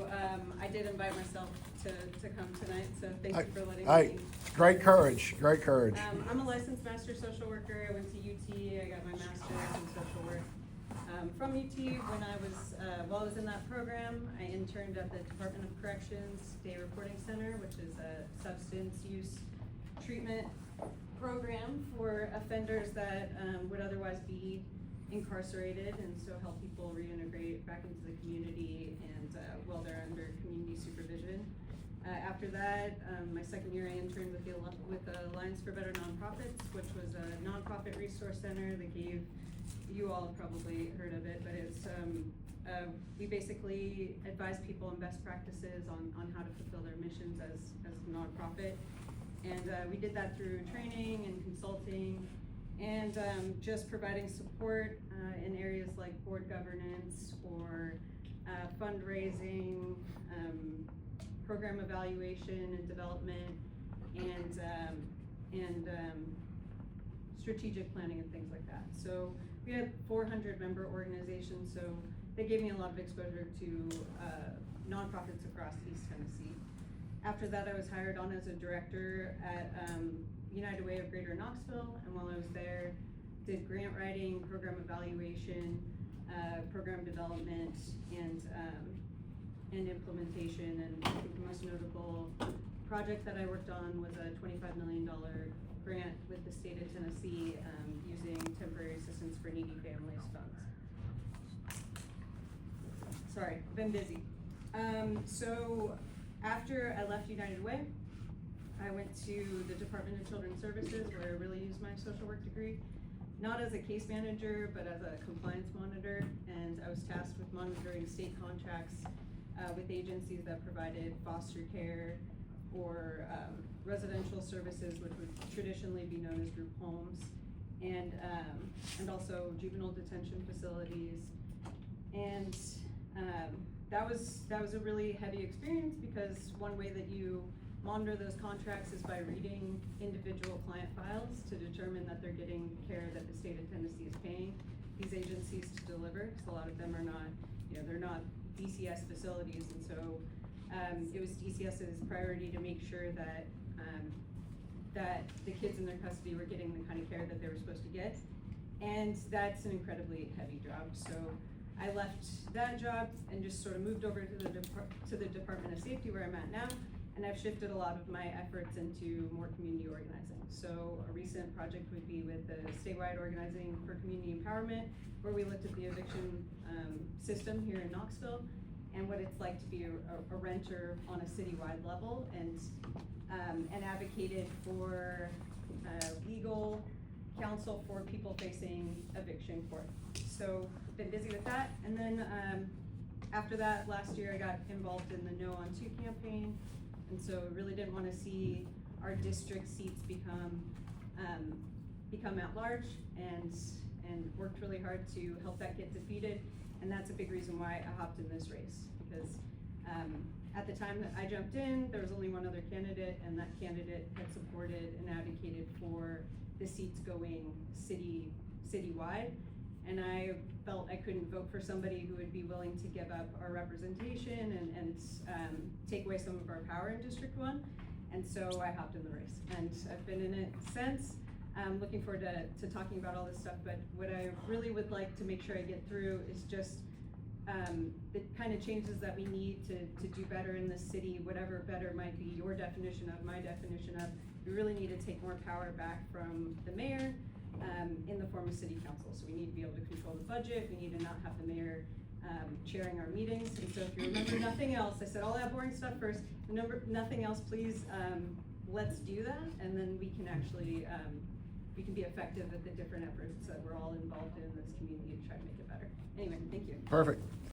So I did invite myself to come tonight, so thank you for letting me. Great courage, great courage. I'm a licensed master social worker. I went to UT, I got my master's in social work. From UT, when I was, while I was in that program, I interned at the Department of Corrections Day Reporting Center, which is a substance use treatment program for offenders that would otherwise be incarcerated, and so help people reintegrate back into the community and while they're under community supervision. After that, my second year I interned with the Alliance for Better Nonprofits, which was a nonprofit resource center that gave, you all have probably heard of it, but it's we basically advise people on best practices on how to fulfill their missions as a nonprofit. And we did that through training and consulting and just providing support in areas like board governance or fundraising, program evaluation and development, and strategic planning and things like that. So we had 400 member organizations, so they gave me a lot of exposure to nonprofits across East Tennessee. After that, I was hired on as a director at United Way of Greater Knoxville, and while I was there, did grant writing, program evaluation, program development, and implementation. And I think the most notable project that I worked on was a $25 million grant with the state of Tennessee using temporary assistance for needy families funds. Sorry, I've been busy. So after I left United Way, I went to the Department of Children's Services, where I really used my social work degree, not as a case manager, but as a compliance monitor. And I was tasked with monitoring state contracts with agencies that provided foster care or residential services, which would traditionally be known as group homes, and also juvenile detention facilities. And that was a really heavy experience, because one way that you monitor those contracts is by reading individual client files to determine that they're getting care that the state of Tennessee is paying these agencies to deliver, because a lot of them are not, they're not DCS facilities, and so it was DCS's priority to make sure that that the kids in their custody were getting the kind of care that they were supposed to get, and that's an incredibly heavy job. So I left that job and just sort of moved over to the Department of Safety, where I'm at now, and I've shifted a lot of my efforts into more community organizing. So a recent project would be with the statewide Organizing for Community Empowerment, where we looked at the eviction system here in Knoxville and what it's like to be a renter on a citywide level, and advocated for legal counsel for people facing eviction court. So been busy with that, and then after that, last year I got involved in the No on 2 campaign, and so really didn't want to see our district seats become at large, and worked really hard to help that get defeated. And that's a big reason why I hopped in this race, because at the time that I jumped in, there was only one other candidate, and that candidate had supported and advocated for the seats going citywide. And I felt I couldn't vote for somebody who would be willing to give up our representation and take away some of our power in District 1. And so I hopped in the race, and I've been in it since. I'm looking forward to talking about all this stuff, but what I really would like to make sure I get through is just the kind of changes that we need to do better in this city, whatever better might be your definition of, my definition of. We really need to take more power back from the mayor in the form of city council. So we need to be able to control the budget. We need to not have the mayor chairing our meetings. And so if you remember nothing else, I said all that boring stuff first. Remember nothing else, please, let's do that, and then we can actually we can be effective at the different efforts that we're all involved in this community to try to make it better. Anyway, thank you. Perfect.